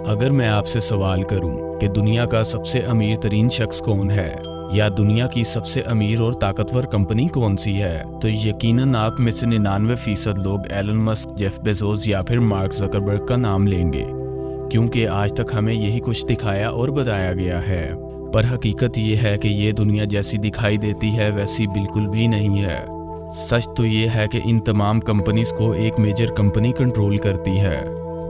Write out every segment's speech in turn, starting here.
अगर मैं आपसे सवाल करूं कि दुनिया का सबसे अमीर तरीन शख्स कौन है या दुनिया की सबसे अमीर और ताकतवर कंपनी कौन सी है, तो यकीनन आप में से 99% लोग एलन मस्क, जेफ बेजोस या फिर मार्क ज़करबर्ग का नाम लेंगे, क्योंकि आज तक हमें यही कुछ दिखाया और बताया गया है। पर हकीकत ये है कि ये दुनिया जैसी दिखाई देती है वैसी बिल्कुल भी नहीं है। सच तो ये है कि इन तमाम कंपनीज को एक मेजर कंपनी कंट्रोल करती है,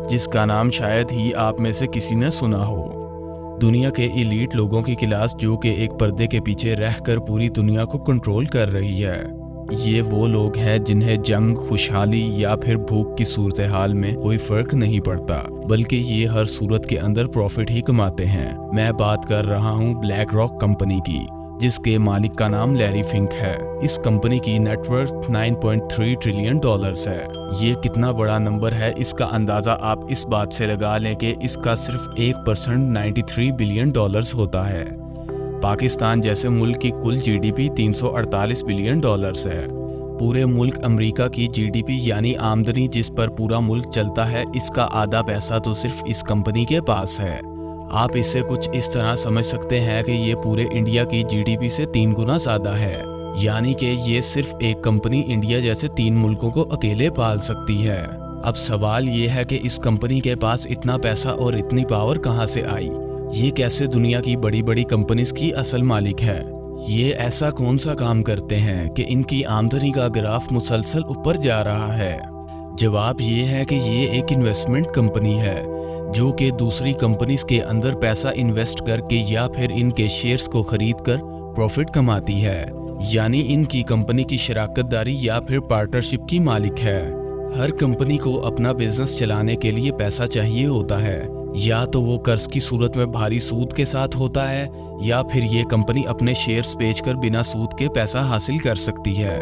जिसका नाम शायद ही आप में से किसी ने सुना हो। दुनिया के एलीट लोगों की क्लास जो कि एक पर्दे के पीछे रहकर पूरी दुनिया को कंट्रोल कर रही है। ये वो लोग हैं जिन्हें जंग, खुशहाली या फिर भूख की सूरत हाल में कोई फर्क नहीं पड़ता, बल्कि ये हर सूरत के अंदर प्रॉफिट ही कमाते हैं। मैं बात कर रहा हूँ ब्लैक रॉक कंपनी की, जिसके मालिक का नाम लैरी फिंक है। इस कंपनी की नेटवर्थ 9.3 ट्रिलियन डॉलर्स है। ये कितना बड़ा नंबर है इसका अंदाज़ा आप इस बात से लगा लें कि इसका सिर्फ 1% 93 बिलियन डॉलर्स होता है। पाकिस्तान जैसे मुल्क की कुल जीडीपी 348 बिलियन डॉलर्स है। पूरे मुल्क अमेरिका की जीडीपी यानी आमदनी जिस पर पूरा मुल्क चलता है, इसका आधा पैसा तो सिर्फ इस कंपनी के पास है। आप इसे कुछ इस तरह समझ सकते हैं कि ये पूरे इंडिया की जीडीपी से 3 गुना ज़्यादा है, यानी कि ये सिर्फ एक कंपनी इंडिया जैसे 3 मुल्कों को अकेले पाल सकती है। अब सवाल ये है कि इस कंपनी के पास इतना पैसा और इतनी पावर कहाँ से आई? ये कैसे दुनिया की बड़ी बड़ी कंपनीज की असल मालिक है? ये ऐसा कौन सा काम करते हैं कि इनकी आमदनी का ग्राफ मुसलसल ऊपर जा रहा है? जवाब ये है कि ये एक इन्वेस्टमेंट कंपनी है जो कि दूसरी कंपनीज के अंदर पैसा इन्वेस्ट करके या फिर इनके शेयर्स को खरीद कर प्रॉफिट कमाती है, यानी इनकी कंपनी की शराकतदारी या फिर पार्टनरशिप की मालिक है। हर कंपनी को अपना बिजनेस चलाने के लिए पैसा चाहिए होता है, या तो वो कर्ज की सूरत में भारी सूद के साथ होता है या फिर ये कंपनी अपने शेयर्स बेचकर बिना सूद के पैसा हासिल कर सकती है।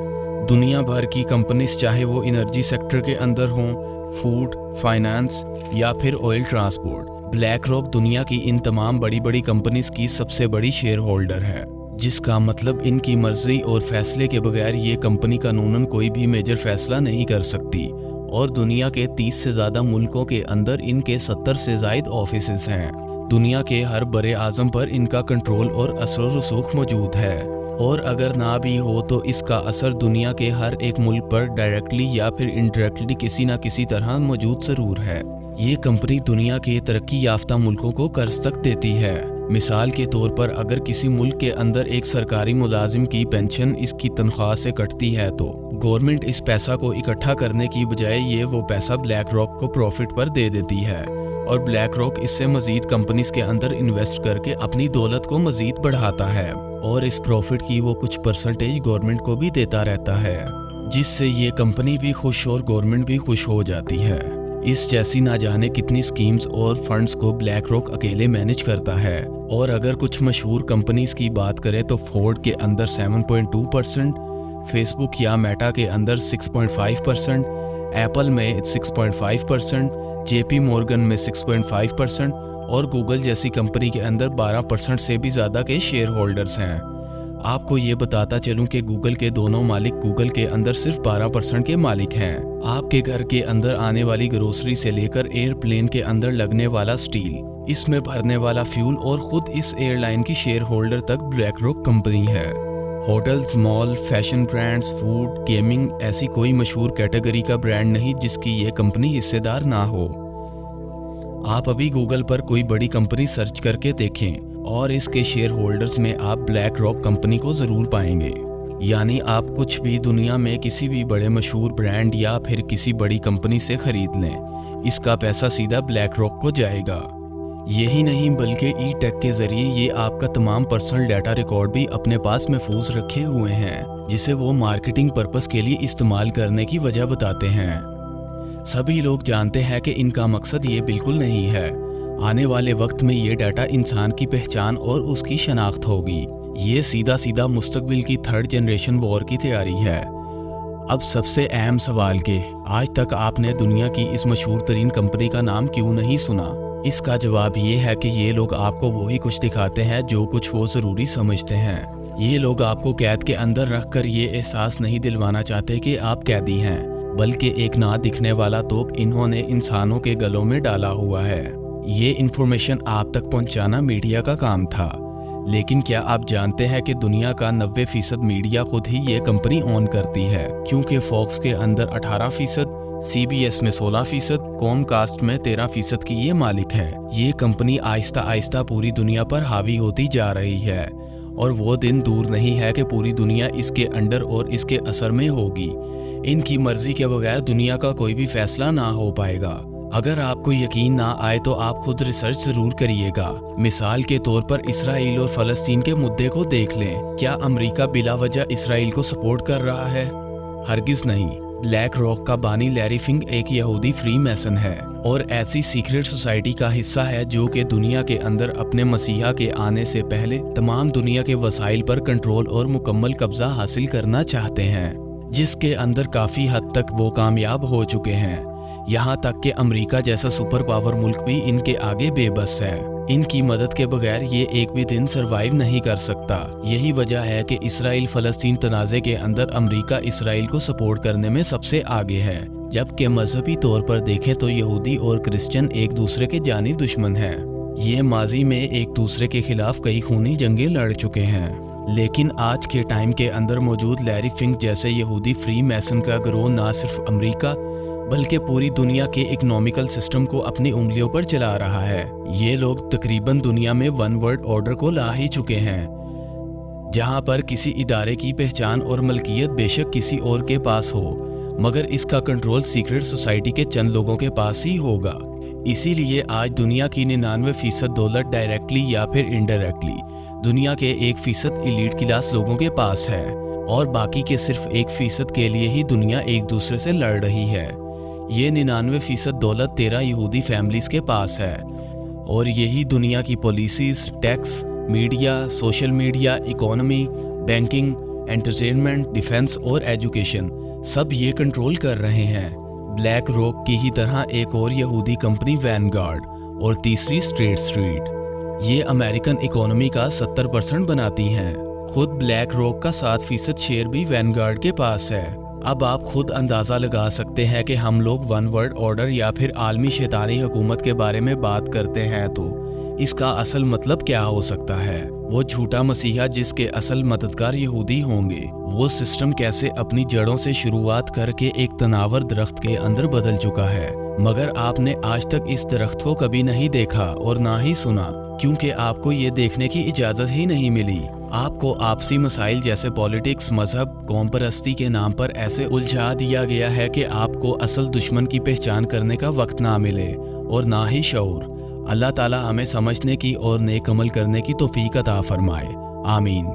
दुनिया भर की कंपनीज चाहे वो एनर्जी सेक्टर के अंदर हों, फूड, फाइनेंस या फिर ऑयल ट्रांसपोर्ट, ब्लैक रॉक दुनिया की इन तमाम बड़ी बड़ी कंपनीज की सबसे बड़ी शेयर होल्डर है, जिसका मतलब इनकी मर्जी और फैसले के बगैर ये कंपनी कानूनन कोई भी मेजर फैसला नहीं कर सकती। और दुनिया के 30 से ज़्यादा मुल्कों के अंदर इनके 70 से ज़ायद ऑफिसेज हैं। दुनिया के हर बड़े आज़म पर इनका कंट्रोल और असर रसूख मौजूद है, और अगर ना भी हो तो इसका असर दुनिया के हर एक मुल्क पर डायरेक्टली या फिर इनडायरेक्टली किसी न किसी तरह मौजूद ज़रूर है। ये कंपनी दुनिया के तरक्की याफ्ता मुल्कों को कर्ज तक देती है। मिसाल के तौर पर अगर किसी मुल्क के अंदर एक सरकारी मुलाजिम की पेंशन इसकी तनख्वाह से कटती है तो गवर्नमेंट इस पैसा को इकट्ठा करने की बजाय ये वो पैसा ब्लैक रॉक को प्रॉफिट पर दे देती है, और ब्लैक रॉक इससे मजीद कंपनीज के अंदर इन्वेस्ट करके अपनी दौलत को मजीद बढ़ाता है, और इस प्रॉफिट की वो कुछ परसेंटेज गवर्नमेंट को भी देता रहता है, जिससे ये कंपनी भी खुश और गवर्नमेंट भी खुश हो जाती है। इस जैसी ना जाने कितनी स्कीम्स और फंड्स को ब्लैक रॉक अकेले मैनेज करता है। और अगर कुछ मशहूर कंपनीज की बात करें तो फोर्ड के अंदर 7.2%, फेसबुक या मेटा के अंदर 6.5%, एप्पल में 6.5%, जेपी मॉर्गन में 6.5% और गूगल जैसी कंपनी के अंदर 12% से भी ज़्यादा के शेयर होल्डर्स हैं। आपको ये बताता चलूं कि गूगल के दोनों मालिक गूगल के अंदर सिर्फ 12% के मालिक हैं। आपके घर के अंदर आने वाली ग्रोसरी से लेकर एयरप्लेन के अंदर लगने वाला स्टील, इसमें भरने वाला फ्यूल और खुद इस एयरलाइन की शेयर होल्डर तक ब्लैक रॉक कंपनी है। Hotels, mall, fashion brands, food, gaming, ऐसी कोई मशहूर कैटेगरी का ब्रांड नहीं जिसकी ये कंपनी हिस्सेदार ना हो। आप अभी गूगल पर कोई बड़ी कंपनी सर्च करके देखें और इसके शेयर होल्डर्स में आप ब्लैक रॉक कंपनी को ज़रूर पाएंगे। यानी आप कुछ भी दुनिया में किसी भी बड़े मशहूर ब्रांड या फिर किसी बड़ी कंपनी से ख़रीद लें, इसका पैसा सीधा ब्लैक रॉक को जाएगा। यही नहीं बल्कि ई टेक के ज़रिए ये आपका तमाम पर्सनल डाटा रिकॉर्ड भी अपने पास महफूज रखे हुए हैं, जिसे वो मार्केटिंग पर्पस के लिए इस्तेमाल करने की वजह बताते हैं। सभी लोग जानते हैं कि इनका मकसद ये बिल्कुल नहीं है। आने वाले वक्त में ये डाटा इंसान की पहचान और उसकी शनाख्त होगी। ये सीधा सीधा मुस्तकबिल की 3rd जनरेशन वॉर की तैयारी है। अब सबसे अहम सवाल कि आज तक आपने दुनिया की इस मशहूर तरीन कंपनी का नाम क्यों नहीं सुना? इसका जवाब ये है कि ये लोग आपको वही कुछ दिखाते हैं जो कुछ वो ज़रूरी समझते हैं। ये लोग आपको कैद के अंदर रख कर ये एहसास नहीं दिलवाना चाहते कि आप कैदी हैं, बल्कि एक ना दिखने वाला तोप इन्होंने इंसानों के गलों में डाला हुआ है। ये इन्फॉर्मेशन आप तक पहुंचाना मीडिया का काम था। लेकिन क्या आप जानते हैं कि दुनिया का 90% मीडिया खुद ही ये कंपनी ओन करती है, क्योंकि फॉक्स के अंदर 18%, CBS में 16%, कॉमकास्ट में 13% की ये मालिक है। ये कंपनी आहिस्ता आहिस्ता पूरी दुनिया पर हावी होती जा रही है और वो दिन दूर नहीं है कि पूरी दुनिया इसके अंडर और इसके असर में होगी। इनकी मर्जी के बगैर दुनिया का कोई भी फैसला ना हो पाएगा। अगर आपको यकीन ना आए तो आप खुद रिसर्च जरूर करिएगा। मिसाल के तौर पर इसराइल और फलस्तीन के मुद्दे को देख लें। क्या अमेरिका बिला वजह इसराइल को सपोर्ट कर रहा है? हरगिज नहीं। ब्लैक रॉक का बानी लैरी फिंग एक यहूदी फ्री मैसन है और ऐसी सीक्रेट सोसाइटी का हिस्सा है जो कि दुनिया के अंदर अपने मसीहा के आने से पहले तमाम दुनिया के वसाइल पर कंट्रोल और मुकम्मल कब्जा हासिल करना चाहते हैं, जिसके अंदर काफ़ी हद तक वो कामयाब हो चुके हैं। यहाँ तक कि अमेरिका जैसा सुपर पावर मुल्क भी इनके आगे बेबस है। इनकी मदद के बगैर ये एक भी दिन सरवाइव नहीं कर सकता। यही वजह है कि इसराइल फलस्तीन तनाज़े के अंदर अमेरिका इसराइल को सपोर्ट करने में सबसे आगे है, जबकि मजहबी तौर पर देखें तो यहूदी और क्रिश्चियन एक दूसरे के जानी दुश्मन हैं। ये माजी में एक दूसरे के खिलाफ कई खूनी जंगें लड़ चुके हैं। लेकिन आज के टाइम के अंदर मौजूद लैरी फिंक जैसे यहूदी फ्री मैसन का गिरोह ना सिर्फ अमेरिका बल्कि पूरी दुनिया के इकोनॉमिकल सिस्टम को अपनी उंगलियों पर चला रहा है। ये लोग तकरीबन दुनिया में वन वर्ल्ड ऑर्डर को ला ही चुके हैं, जहां पर किसी इदारे की पहचान और मलकियत बेशक किसी और के पास हो, मगर इसका कंट्रोल सीक्रेट सोसाइटी के चंद लोगों के पास ही होगा। इसीलिए आज दुनिया की 99% दौलत डायरेक्टली या फिर इनडायरेक्टली दुनिया के 1% एलीट क्लास लोगों के पास है और बाकी के सिर्फ 1% के लिए ही दुनिया एक दूसरे से लड़ रही है। ये 99% दौलत 13 यहूदी फैमिलीज के पास है और यही दुनिया की policies, tax, media, social media, economy, banking, entertainment, defence और एजुकेशन सब ये कंट्रोल कर रहे हैं। ब्लैक रॉक की ही तरह एक और यहूदी कंपनी वैनगार्ड और तीसरी स्ट्रीट ये अमेरिकन इकोनॉमी का 70% बनाती हैं। खुद ब्लैक रॉक का 7% शेयर भी वैनगार्ड के पास है। अब आप खुद अंदाज़ा लगा सकते हैं कि हम लोग वन वर्ल्ड ऑर्डर या फिर आलमी शैतानी हुकूमत के बारे में बात करते हैं तो इसका असल मतलब क्या हो सकता है। वो झूठा मसीहा जिसके असल मददगार यहूदी होंगे, वो सिस्टम कैसे अपनी जड़ों से शुरुआत करके एक तनावर दरख्त के अंदर बदल चुका है, मगर आपने आज तक इस दरख्त को कभी नहीं देखा और ना ही सुना, क्योंकि आपको ये देखने की इजाज़त ही नहीं मिली। आपको आपसी मसाइल जैसे पॉलिटिक्स, मजहब, कौम परस्ती के नाम पर ऐसे उलझा दिया गया है कि आपको असल दुश्मन की पहचान करने का वक्त ना मिले और ना ही शऊर। अल्लाह ताला हमें समझने की और नेक अमल करने की तौफीक अता फरमाए, आमीन।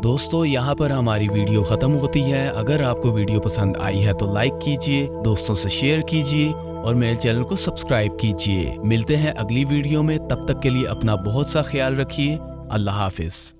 दोस्तों, यहाँ पर हमारी वीडियो ख़त्म होती है। अगर आपको वीडियो पसंद आई है तो लाइक कीजिए, दोस्तों से शेयर कीजिए और मेरे चैनल को सब्सक्राइब कीजिए। मिलते हैं अगली वीडियो में, तब तक के लिए अपना बहुत सा ख्याल रखिए। अल्लाह हाफिज़।